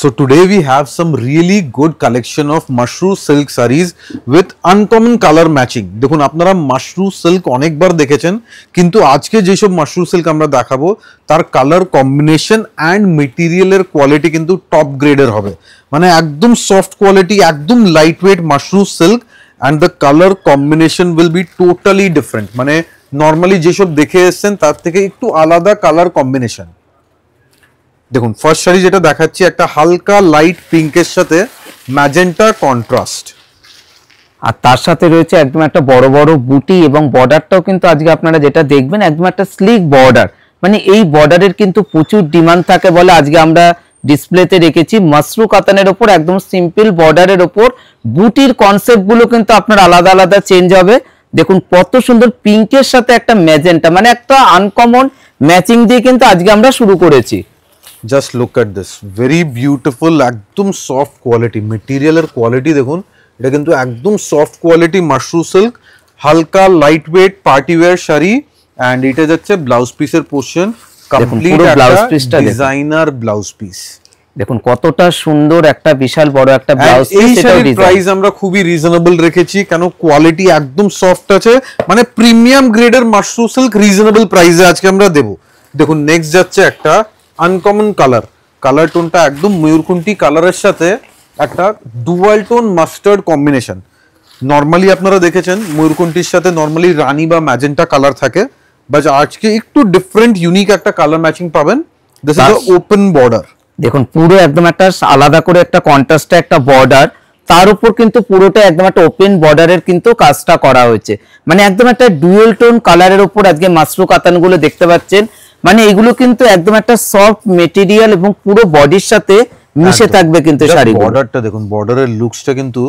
So today we have some really good collection of mushroom silk sarees with uncommon color matching. দেখুন আপনারা mushroom silk অনেকবার দেখেছেন, কিন্তু আজকে যেসব mushroom silk আমরা দেখাবো তার কালার কম্বিনেশন অ্যান্ড মেটেরিয়ালের কোয়ালিটি কিন্তু টপ গ্রেডের হবে। মানে একদম সফট কোয়ালিটি, একদম light weight mushroom silk and the color combination will be totally different. মানে নর্মালি যেসব দেখে এসেছেন তার থেকে একটু আলাদা কালার কম্বিনেশন। দেখুন ফার্স্ট শাড়ি যেটা দেখাচ্ছি একটা হালকা লাইট পিঙ্কের সাথে ম্যাজেন্টা কন্ট্রাস্ট, আর তার সাথে রয়েছে একদম একটা বড় বড় বুটি এবং বর্ডারটাও কিন্তু আজকে আপনারা যেটা দেখবেন একদম একটা স্লিক বর্ডার। মানে এই বর্ডারের কিন্তু প্রচুর ডিমান্ড থাকে বলে আজকে আমরা ডিসপ্লেতে রেখেছি। মাশরু কাতানের ওপর একদম সিম্পল বর্ডারের ওপর বুটির কনসেপ্ট গুলো কিন্তু আপনার আলাদা আলাদা চেঞ্জ হবে। দেখুন কত সুন্দর পিঙ্কের সাথে একটা ম্যাজেন্টা, মানে একটা আনকমন ম্যাচিং দিয়ে কিন্তু আজকে আমরা শুরু করেছি। Just look at this, very beautiful, একদম সফট কোয়ালিটি, মেটেরিয়ালের কোয়ালিটি দেখুন, এটা কিন্তু একদম সফট কোয়ালিটি মাশরু সিল্ক, হালকা light weight party wear sari. And এটা যাচ্ছে ব্লাউজ পিসের পোর্শন, কমপ্লিট ব্লাউজ পিসটা ডিজাইনার ব্লাউজ পিস। দেখুন কতটা সুন্দর একটা বিশাল বড় একটা ব্লাউজ পিস। এই শাড়ির প্রাইস আমরা খুবই রিজনেবল রেখেছি, কেন কোয়ালিটি একদম সফট আছে, মানে প্রিমিয়াম গ্রেডের মাশরু সিল্ক রিজনেবল প্রাইসে আজকে আমরা দেব। দেখুন নেক্সট যাচ্ছে একটা আনকমন কালার, কালার টোনটা একদম ময়ূরকুন্টি কালারের সাথে একটা dual tone mustard combination. Normally আপনারা দেখেছেন ময়ূরকুন্টির সাথে নর্মালি রানী বা ম্যাজেন্টা কালার থাকে, বাট আজকে একটু ডিফারেন্ট ইউনিক একটা কালার ম্যাচিং পাবেন। দিস ইজ ওপেন বর্ডার, দেখুন পুরো একদম একটা আলাদা করে একটা কন্ট্রাস্টে একটা বর্ডার, তার উপর কিন্তু পুরোটা একদম একটা ওপেন বর্ডারের কিন্তু কাজটা করা হয়েছে। মানে একদম একটা ডুয়েল টোন কালারের উপর আজকে মাশরু কাতানগুলো দেখতে পাচ্ছেন। মানে এগুলো কিন্তু একদম একটা সফট মেটেরিয়াল এবং পুরো বডির সাথে মিশে থাকবে কিন্তু শাড়ি। বর্ডারটা দেখুন, বর্ডারের লুকসটা কিন্তু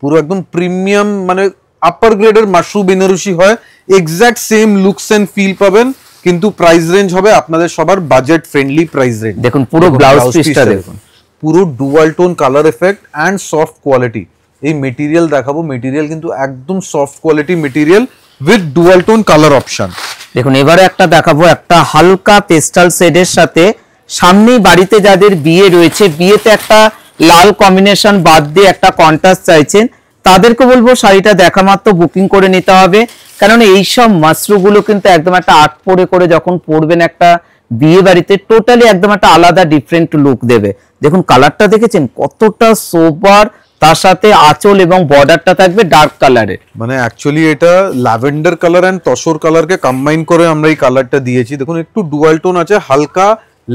পুরো একদম প্রিমিয়াম, মানে আপার গ্রেডের মাশরু বেনারসি হয়, exact same looks and feel পাবেন, কিন্তু প্রাইস রেঞ্জ হবে আপনাদের সবার বাজেট ফ্রেন্ডলি প্রাইস রেঞ্জ। দেখুন পুরো ব্লাউজ পিসটা দেখুন, পুরো dual tone colour effect and soft quality. এই মেটেরিয়াল দেখাবো, মেটেরিয়াল কিন্তু একদম soft quality material with dual tone colour option. দেখুন এবারে একটা দেখাবো একটা হালকা পেস্টাল শেডের সাথে, সামনেই বাড়িতে যাদের বিয়ে রয়েছে, বিয়েতে একটা লাল কম্বিনেশন বাদ দিয়ে একটা কন্ট্রাস্ট চাইছেন, তাদেরকে বলবো শাড়িটা দেখা মাত্র বুকিং করে নিতে হবে। কারণ এইসব মাশরুগুলো কিন্তু একদম একটা আট করে যখন পরবেন একটা বিয়ে বাড়িতে, টোটালি একদম একটা আলাদা ডিফারেন্ট লুক দেবে। দেখুন কালারটা দেখেছেন কতটা সোবার, তার সাথে আঁচল এবং বর্ডারটা থাকবে ডার্ক কালারের। মানে অ্যাকচুয়ালি এটা ল্যাভেন্ডার কালার এন্ড তসর কালারকে কম্বাইন করে আমরা এই কালারটা দিয়েছি। দেখুন একটু ডুয়াল টোন আছে, হালকা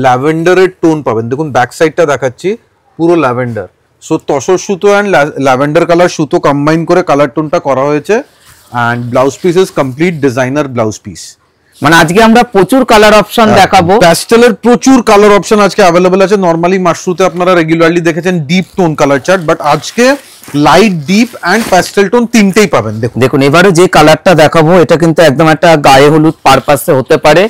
ল্যাভেন্ডারের টোন পাবেন। দেখুন ব্যাক সাইডটা দেখাচ্ছি, পুরো ল্যাভেন্ডার, সো তসর সুতো অ্যান্ড ল্যাভেন্ডার কালার সুতো কম্বাইন করে কালার টোনটা করা হয়েছে। And blouse piece is complete designer blouse piece. মানে আজকে আমরা প্রচুর কালার অপশন দেখাবো, প্যাস্টেলের প্রচুর কালার অপশন আজকে অ্যাভেলেবল আছে। নরমালি মাশরুতে আপনারা রেগুলারলি দেখেছেন deep tone colour chart, but আজকে light, deep and pastel tone তিনটেই পাবেন। দেখুন এবারে যে কালারটা দেখাবো এটা কিন্তু একদম একটা গায়ে হলুদ পারপাসে হতে পারে।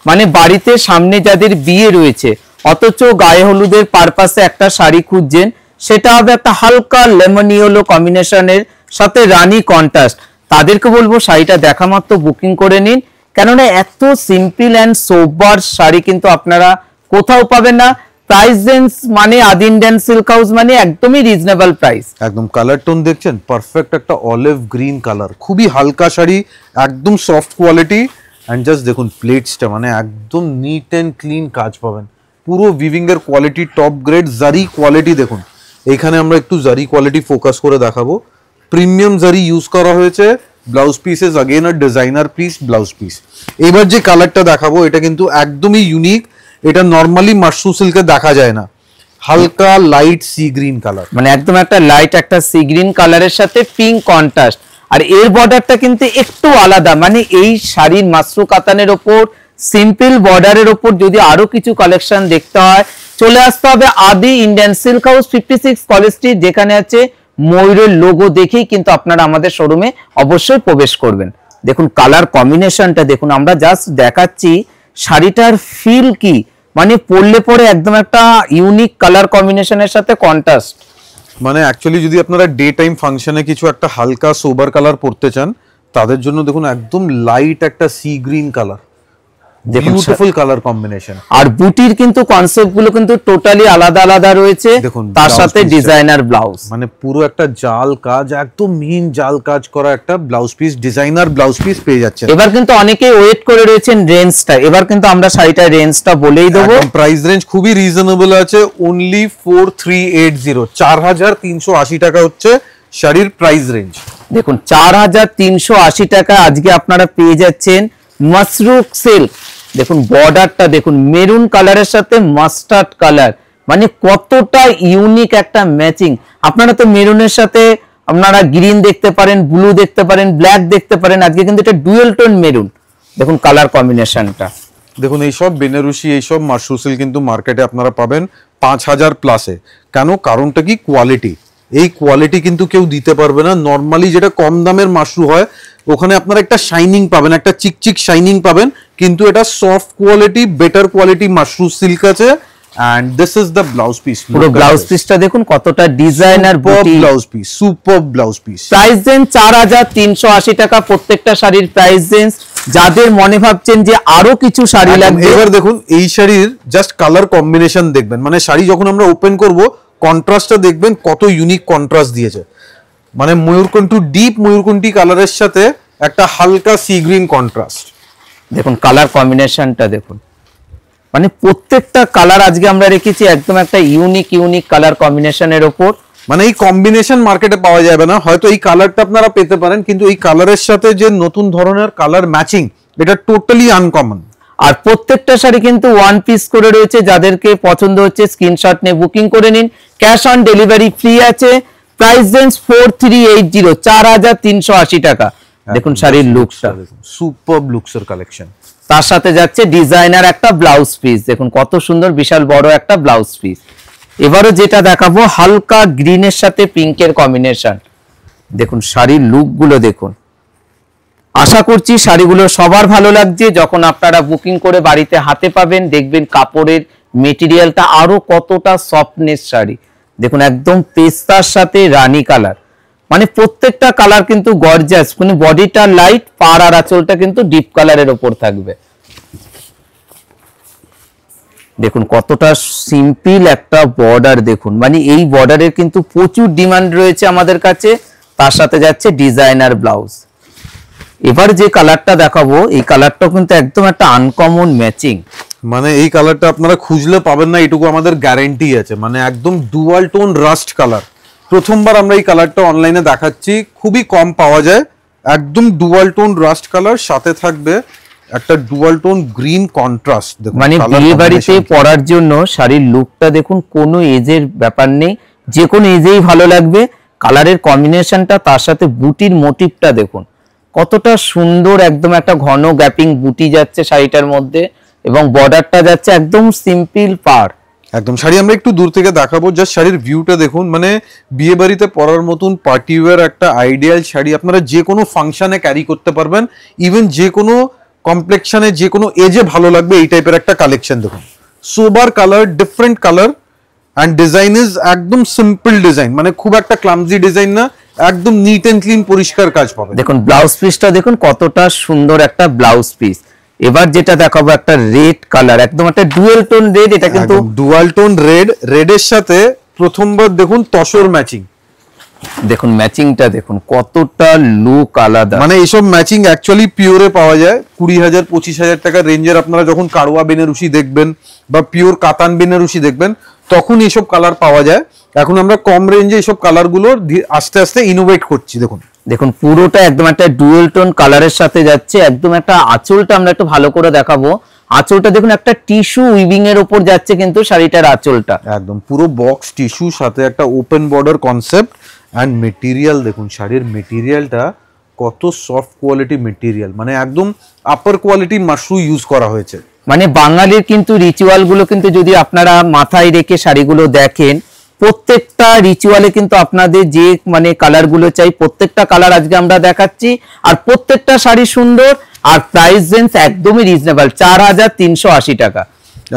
মানে বাড়িতে সামনে যাদের বিয়ে রয়েছে অথচ গায়ে হলুদের পারপাসে একটা শাড়ি খুঁজছেন, সেটা হবে একটা হালকা লেমন ইয়েলো কম্বিনেশনের সাথে রানী কন্ট্রাস্ট, তাদেরকে বলবো শাড়িটা দেখা মাত্র বুকিং করে নিন। কেননা এত সিম্পল অ্যান্ড সোবার শাড়ি কিন্তু আপনারা কোথাও পাবেন না। প্রাইস রেঞ্জ মানে আদি ইন্ডিয়ান সিল্ক হাউস মানে একদমই রিজনেবল প্রাইস। একদম কালার টোন দেখছেন, পারফেক্ট একটা অলিভ গ্রিন কালার, খুবই হালকা শাড়ি, একদম সফট কোয়ালিটি। অ্যান্ড জাস্ট দেখুন প্লেটসটা, মানে একদম নিট অ্যান্ড ক্লিন কাজ পাবেন, পুরো উইভিং এর কোয়ালিটি টপ গ্রেড, জারি কোয়ালিটি দেখুন। এইখানে আমরা একটু জারি কোয়ালিটি ফোকাস করে দেখাবো, প্রিমিয়াম জারি ইউজ করা হয়েছে। Blouse piece is again a designer piece blouse piece. এবার যে কালারটা দেখাবো এটা কিন্তু একদমই ইউনিক, এটা নরমালি মাশরু সিল্কে দেখা যায় না, হালকা লাইট সি গ্রিন কালার, মানে একদম একটা লাইট একটা সি গ্রিন কালারের সাথে পিঙ্ক কন্ট্রাস্ট। আর এর বর্ডারটা কিন্তু একটু আলাদা, মানে এই শাড়ির মাশরু কাতানের ওপর সিম্পল বর্ডারের ওপর যদি আরো কিছু কালেকশন দেখতে হয় চলে আসতে হবে আদি Indian silk house 56 college street, যেখানে আছে ময়ূরের লোগো দেখেই কিন্তু আপনারা আমাদের শোরুমে অবশ্যই প্রবেশ করবেন। দেখুন কালার কম্বিনেশনটা দেখুন, আমরা জাস্ট দেখাচ্ছি শাড়িটার ফিল কি, মানে পরলে পরে একদম একটা ইউনিক কালার কম্বিনেশনের সাথে কন্ট্রাস্ট। মানে অ্যাকচুয়ালি যদি আপনারা ডে টাইম ফাংশনে কিছু একটা হালকা সোবার কালার পরতে চান তাদের জন্য দেখুন একদম লাইট একটা sea green colour, beautiful colour combination. আর বুটির কিন্তু কনসেপ্ট গুলো কিন্তু টোটালি আলাদা আলাদা রয়েছে, তার সাথে ডিজাইনার ব্লাউজ, মানে পুরো একটা জাল কাজ, একদম মিহিন জাল কাজ করা একটা blouse piece, designer blouse piece পেয়ে যাচ্ছে। এবার কিন্তু অনেকেই ওয়েট করে রয়েছেন রেঞ্জটা, এবার কিন্তু আমরা শাড়িটার রেঞ্জটা বলেই দেবো। প্রাইস রেঞ্জ খুবই রিজনেবল আছে, অনলি 4380, 4380 টাকা হচ্ছে শাড়ির প্রাইস রেঞ্জ। দেখুন 4380 টাকা আজকে আপনারা পেয়ে যাচ্ছেন মাশরু সিল্ক। দেখুন বর্ডারটা দেখুন, মেরুন কালারের সাথে মাস্টার্ড কালার, মানে কতটা ইউনিক একটা ম্যাচিং। আপনারা তো মেরুনের সাথে আপনারা গ্রিন দেখতে পারেন, ব্লু দেখতে পারেন, ব্ল্যাক দেখতে পারেন, আজকে কিন্তু এটা ডুয়েল টোন মেরুন। দেখুন কালার কম্বিনেশনটা দেখুন। এইসব বেনারসি, এইসব মাশরু সিল্ক কিন্তু মার্কেটে আপনারা পাবেন 5000 প্লাসে। কেন? কারণটা কি? কোয়ালিটি। এই কোয়ালিটি কিন্তু কেউ দিতে পারবে না। নর্মালি যেটা কম দামের মাশরু হয়, ওখানে আপনারা একটা শাইনিং পাবেন, একটা চিকচিক শাইনিং পাবেন, কিন্তু এটা soft quality, better quality Mashru silk আছে। and this is the blouse piece। পুরো ব্লাউজ পিসটা দেখুন কতটা ডিজাইনার বুটি blouse piece, super blouse piece. Price range 4380 টাকা প্রত্যেকটা শাড়ির প্রাইস রেঞ্জ। যাদের মনে ভাবছেন যে আরো কিছু শাড়ি লাগবে, এবার দেখুন এই শাড়ির জাস্ট কালার কম্বিনেশন দেখবেন, মানে শাড়ি যখন আমরা ওপেন করব কন্ট্রাস্টটা দেখবেন কত ইউনিক কন্ট্রাস্ট দিয়েছে। মানে ময়ূরকণ্ঠ, ডিপ ময়ূরকণ্ঠী কালারের সাথে একটা হালকা সি গ্রিন কন্ট্রাস্ট। দেখুন কালার কম্বিনেশনটা দেখুন, মানে প্রত্যেকটা কালার আজকে আমরা রেখেছি একদম একটা ইউনিক কালার কম্বিনেশনের ওপর। মানে এই কম্বিনেশন মার্কেটে পাওয়া যাবে না, হয়তো এই কালারটা আপনারা পেতে পারেন, কিন্তু এই কালারের সাথে যে নতুন ধরনের কালার ম্যাচিং, এটা টোটালি আনকমন। আর প্রত্যেকটা শাড়ি কিন্তু ওয়ান পিস করে রয়েছে, যাদেরকে পছন্দ হচ্ছে স্ক্রিনশট নিয়ে বুকিং করে নিন, ক্যাশ অন ডেলিভারি ফ্রি আছে। প্রাইস রেঞ্জ 4380, 4380 টাকা। দেখুন শাড়ির লুকটা, সুপার লুকসের কালেকশন, তার সাথে যাচ্ছে ডিজাইনার একটা ব্লাউজ পিস। দেখুন কত সুন্দর, বিশাল বড় একটা ব্লাউজ পিস। এবারে যেটা দেখাবো হালকা গ্রিনের সাথে পিঙ্কের কম্বিনেশন। দেখুন শাড়ির লুকগুলো দেখুন, আশা করছি শাড়িগুলো সবার ভালো লাগছে। যখন আপনারা বুকিং করে বাড়িতে হাতে পাবেন, দেখবেন কাপড়ের মেটেরিয়ালটা আরো কতটা সফটনেস শাড়ি। দেখুন একদম পেস্তার সাথে রানী কালার, মানে প্রত্যেকটা কালার কিন্তু গর্জিয়াস। মানে বডিটা লাইট, পাড় আর আঁচলটা কিন্তু ডিপ কালারের ওপর থাকবে। দেখুন কতটা সিম্পল একটা বর্ডার, দেখুন মানে এই বর্ডারের কিন্তু প্রচুর ডিমান্ড রয়েছে আমাদের কাছে। তার সাথে যাচ্ছে ডিজাইনার ব্লাউজ। এবার যে কালারটা দেখাবো, এই কালারটা কিন্তু একদম একটা আনকমন ম্যাচিং। মানে এই কালারটা আপনারা খুঁজলে পাবেন না, এটুকু আমাদের গ্যারান্টি আছে। মানে একদম ডুয়াল টোন রাস্ট কালার, প্রথমবার আমরা এই কালারটা অনলাইনে দেখাচ্ছি, খুবই কম পাওয়া যায়। একদম ডুয়াল টোন রাস্ট কালার, সাথে থাকবে একটা ডুয়াল টোন গ্রিন কন্ট্রাস্ট। মানে বিয়ে বাড়িতে পরার জন্য শাড়ির লুকটা দেখুন, কোনো এজের ব্যাপার নেই, যে কোনো এজেই ভালো লাগবে। কালারের কম্বিনেশনটা, তার সাথে বুটির মোটিভটা দেখুন কতটা সুন্দর, একদম একটা ঘন গ্যাপিং বুটি যাচ্ছে শাড়িটার মধ্যে, এবং বর্ডারটা যাচ্ছে একদম সিম্পল পাড়। একদম শাড়ি আমরা একটু দূর থেকে দেখাবো, জাস্ট শাড়ির ভিউটা দেখুন। মানে বিয়ে বাড়িতে পরার মতন পার্টি ওয়্যার একটা আইডিয়াল শাড়ি, আপনারা যে কোনো ফাংশনে ক্যারি করতে পারবেন, ইভেন যে কোনো কমপ্লেক্সনে, যে কোনো এজে ভালো লাগবে এই টাইপের একটা কালেকশন। দেখুন sober colour, different colour, and design is একদম সিম্পল ডিজাইন, মানে খুব একটা ক্লামজি ডিজাইন না, একদম নিট এন্ড ক্লিন পরিষ্কার কাজ পাবে। দেখুন ব্লাউজ পিসটা দেখুন কতটা সুন্দর একটা ব্লাউজ পিস। এবার যেটা দেখাবো একটা রেড কালার, একদম একটা ডুয়াল টোন রেড। এটা কিন্তু ডুয়াল টোন রেড, রেডের সাথে প্রথমবার দেখুন তসর ম্যাচিং। দেখুন ম্যাচিংটা দেখুন কতটা লুক আলাদা। মানে এইসব ম্যাচিং অ্যাকচুয়ালি পিওরে পাওয়া যায় 20,000-25,000 টাকার রেঞ্জের। আপনারা যখন কারওয়া বেনারসি দেখবেন বা পিওর কাতান বেনারসি দেখবেন, তখন এইসব কালার পাওয়া যায়। এখন আমরা কম রেঞ্জে এইসব কালারগুলো আস্তে আস্তে ইনোভেট করছি। দেখুন দেখুন পুরোটা একদম একটা ডুয়াল টোন কালারের সাথে যাচ্ছে। একদম একটা আঁচলটা আমরা একটু ভালো করে দেখাবো। আঁচলটা দেখুন একটা টিস্যু উইভিং এর উপর যাচ্ছে কিন্তু শাড়িটার আঁচলটা একদম পুরো বক্স টিস্যু, সাথে একটা open border concept. And material দেখুন, শাড়ির মেটেরিয়ালটা কত সফট কোয়ালিটি মেটেরিয়াল, মানে একদম আপার কোয়ালিটি মাশরু ইউজ করা হয়েছে। মানে বাঙালির কিন্তু রিচুয়াল গুলো কিন্তু যদি আপনারা মাথায় রেখে শাড়িগুলো দেখেন, প্রত্যেকটা রিচুয়ালে কিন্তু আপনাদের যে মানে কালার গুলো চাই, প্রত্যেকটা কালার আজকে আমরা দেখাচ্ছি। আর প্রত্যেকটা শাড়ি সুন্দর, আর প্রাইস রেঞ্জ একদমই রিজনেবল, 4380 টাকা।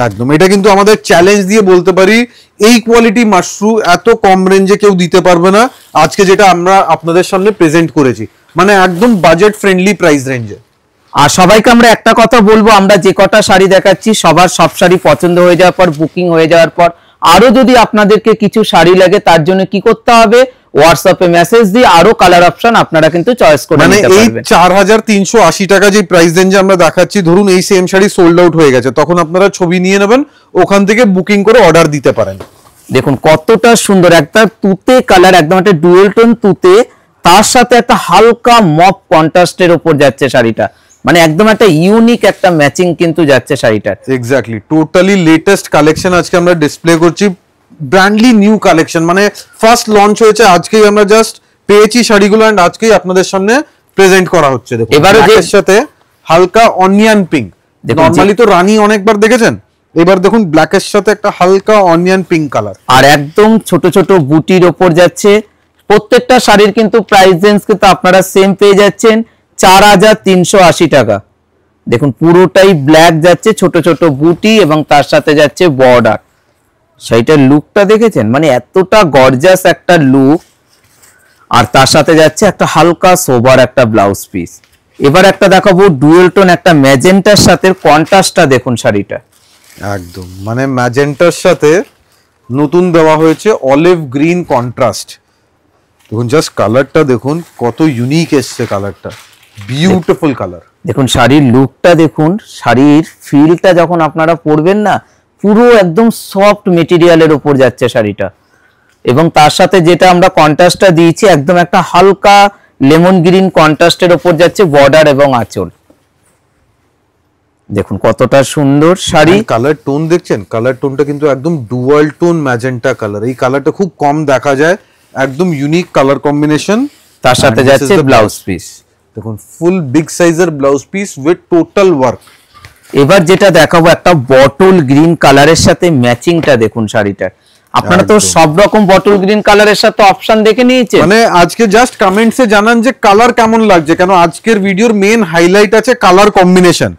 একদম, এটা কিন্তু আমাদের চ্যালেঞ্জ দিয়ে বলতে পারি, এই কোয়ালিটি মাশরু এত কম রেঞ্জে কেউ দিতে পারবে না আজকে যেটা আমরা আপনাদের সামনে প্রেজেন্ট করেছি। মানে একদম বাজেট ফ্রেন্ডলি প্রাইস রেঞ্জে। আর সবাইকে আমরা একটা কথা বলবো, আমরা যে কটা শাড়ি দেখাচ্ছি সবার সব শাড়ি পছন্দ হয়ে যাওয়ার পর, বুকিং হয়ে যাওয়ার পর আরো যদি আপনাদেরকে কিছু শাড়ি লাগে তার জন্য কি করতে হবে, হোয়াটসঅ্যাপে মেসেজ দিয়ে আরো কালার অপশন আপনারা কিন্তু চয়েস করে নিতে পারবেন। মানে এই 4380 টাকা যে প্রাইস রেঞ্জে আমরা দেখাচ্ছি, ধরুন এই সেম শাড়ি সোল্ড আউট হয়ে গেছে, তখন আপনারা ছবি নিয়ে নেবেন, ওখান থেকে বুকিং করে অর্ডার দিতে পারেন। দেখুন কতটা সুন্দর একটা তুতে কালার, একদম একটা ডুয়েল টোন তুতে, তার সাথে একটা হালকা মপ কন্ট্রাস্টের উপর যাচ্ছে শাড়িটা, মানে একদম একটা ইউনিক একটা ম্যাচিং কিন্তু যাচ্ছে শাড়িটার। এক্স্যাক্টলি, টোটালি লেটেস্ট কালেকশন আজকে আমরা ডিসপ্লে করছি, ব্র্যান্ডলি নিউ কালেকশন, মানে ফার্স্ট লঞ্চ হয়েছে আজকেই, আমরা জাস্ট পেয়েছি শাড়িগুলো এন্ড আজকেই আপনাদের সামনে প্রেজেন্ট করা হচ্ছে। দেখুন এবারে এর সাথে হালকা অনিয়ন পিঙ্ক, নরমালি তো রানী অনেকবার দেখেছেন, এবার দেখুন ব্ল্যাকের সাথে একটা হালকা অনিয়ন পিঙ্ক কালার, আর একদম ছোট ছোট বুটির ওপর যাচ্ছে। প্রত্যেকটা শাড়ির কিন্তু প্রাইস রেঞ্জ কিন্তু আপনারা সেম পেয়ে যাচ্ছেন 4380 টাকা। দেখুন পুরোটাই ব্ল্যাক যাচ্ছে, ছোট ছোট বুটি এবং তার সাথে যাচ্ছে বর্ডার। সেইটার লুকটা দেখেছেন, মানে এতটা গর্জাস একটা লুক, আর তার সাথে যাচ্ছে একটা হালকা সোবার একটা ব্লাউজ পিস। এবার একটা দেখাবো ডুয়েল টোন একটা ম্যাজেন্টার সাথে, কন্ট্রাস্টটা দেখুন শাড়িটা একদম, মানে ম্যাজেন্টার সাথে নতুন দেওয়া হয়েছে অলিভ গ্রিন কন্ট্রাস্ট। দেখুন জাস্ট কালারটা দেখুন কত ইউনিক এসছে কালারটা, বিউটিফুল কালার। দেখুন শাড়ির লুকটা দেখুন, শাড়ির ফিলটা যখন আপনারা পরবেন না, পুরো একদম সফট মেটেরিয়ালের উপর যাচ্ছে শাড়িটা, এবং তার সাথে যেটা আমরা কন্ট্রাস্টটা দিয়েছি একদম একটা হালকা লেমন গ্রিন কন্ট্রাস্টের উপর যাচ্ছে বর্ডার এবং আঁচল। দেখুন কতটা সুন্দর শাড়ি। কালার টোন দেখছেন, কালার টোনটা কিন্তু একদম ডুয়াল টোন ম্যাজেন্টা কালার, এই কালারটা খুব কম দেখা যায়, একদম ইউনিক কালার কম্বিনেশন। তার সাথে যাচ্ছে ব্লাউজ পিস, দেখুন ফুল বিগ সাইজের blouse piece with total work. এবার যেটা দেখাবো একটা বটল গ্রিন কালারের সাথে ম্যাচিংটা দেখুন শাড়িটা। আপনারা তো সব রকম বটল গ্রিন কালারের সাথে অপশন দেখে নিয়েছেন, মানে আজকে জাস্ট কমেন্টসে জানান যে কালার কেমন লাগছে, কেন আজকের ভিডিওর মেন হাইলাইট আছে কালার কম্বিনেশন।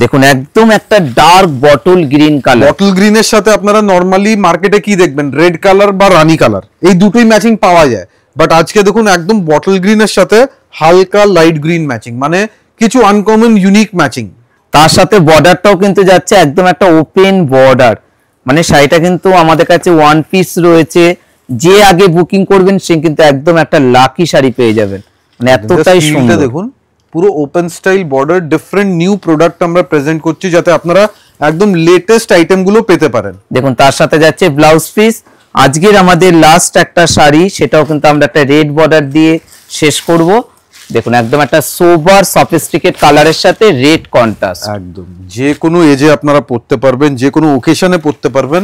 দেখুন একদম একটা dark bottle green colour, bottle গ্রিনের সাথে আপনারা নরমালি মার্কেটে কি দেখবেন, রেড কালার বা রানী কালার, এই দুটোই ম্যাচিং পাওয়া যায়, বাট আজকে দেখুন একদম বটল গ্রিনের সাথে হালকা লাইট গ্রিন ম্যাচিং, মানে কিছু আনকমন ইউনিক ম্যাচিং। তার সাথে বর্ডারটাও কিন্তু যাচ্ছে একদম একটা ওপেন বর্ডার, মানে শাড়িটা কিন্তু আমাদের কাছে ওয়ান পিস রয়েছে, যে আগে বুকিং করবেন সে কিন্তু একদম একটা লাকি শাড়ি পেয়ে যাবেন, মানে এতটাই সুন্দর। দেখুন পুরো open style border, different new product আমরা প্রেজেন্ট করছি যাতে আপনারা একদম লেটেস্ট আইটেম গুলো পেতে পারেন। দেখুন তার সাথে যাচ্ছে ব্লাউজ পিস। আজকের আমাদের লাস্ট একটা শাড়ি, সেটাও কিন্তু আমরা একটা রেড বর্ডার দিয়ে শেষ করব। দেখুন একদম একটা সোবার সফিস্টিকেট কালারের সাথে রেড কন্ট্রাস্ট, একদম যে কোনো এজে আপনারা পরতে পারবেন, যে কোনো ওকেশনে পরতে পারবেন।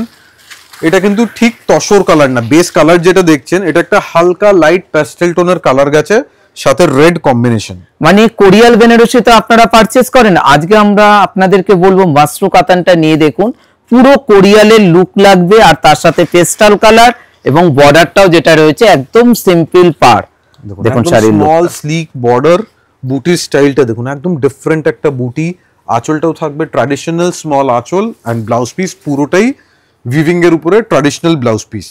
এটা কিন্তু ঠিক তসর কালার না, বেস কালার যেটা দেখছেন এটা একটা হালকা লাইট প্যাস্টেল টোনের কালার গেছে, সাথে রেড কম্বিনেশন, মানে কোরিয়াল বেনারসিতে আপনারা পারচেজ করেন। আজকে আমরা আপনাদেরকে বলবো মাশরু কাতানটা নিয়ে দেখুন, পুরো কোরিয়ালের লুক লাগবে, আর তার সাথে পেস্টাল কালার এবং বর্ডারটাও যেটা রয়েছে একদম সিম্পল পার। দেখুন শাড়ির স্মল স্লিক বর্ডার, বুটির স্টাইলটা দেখুন একদম ডিফারেন্ট একটা বুটি, আঁচলটাও থাকবে ট্র্যাডিশনাল স্মল আঁচল, এন্ড ব্লাউজ পিস পুরোটাই উইভিং এর উপরে traditional blouse piece.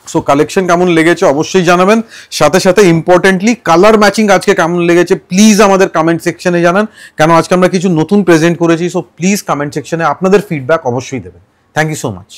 So collection কেমন লেগেছে অবশ্যই জানাবেন, সাথে সাথে ইম্পর্টেন্টলি কালার ম্যাচিং আজকে কেমন লেগেছে প্লিজ আমাদের কমেন্ট সেকশনে জানান, কেন আজকে আমরা কিছু নতুন প্রেজেন্ট করেছি। সো প্লিজ কমেন্ট সেকশনে আপনাদের ফিডব্যাক অবশ্যই দেবেন। Thank you so much.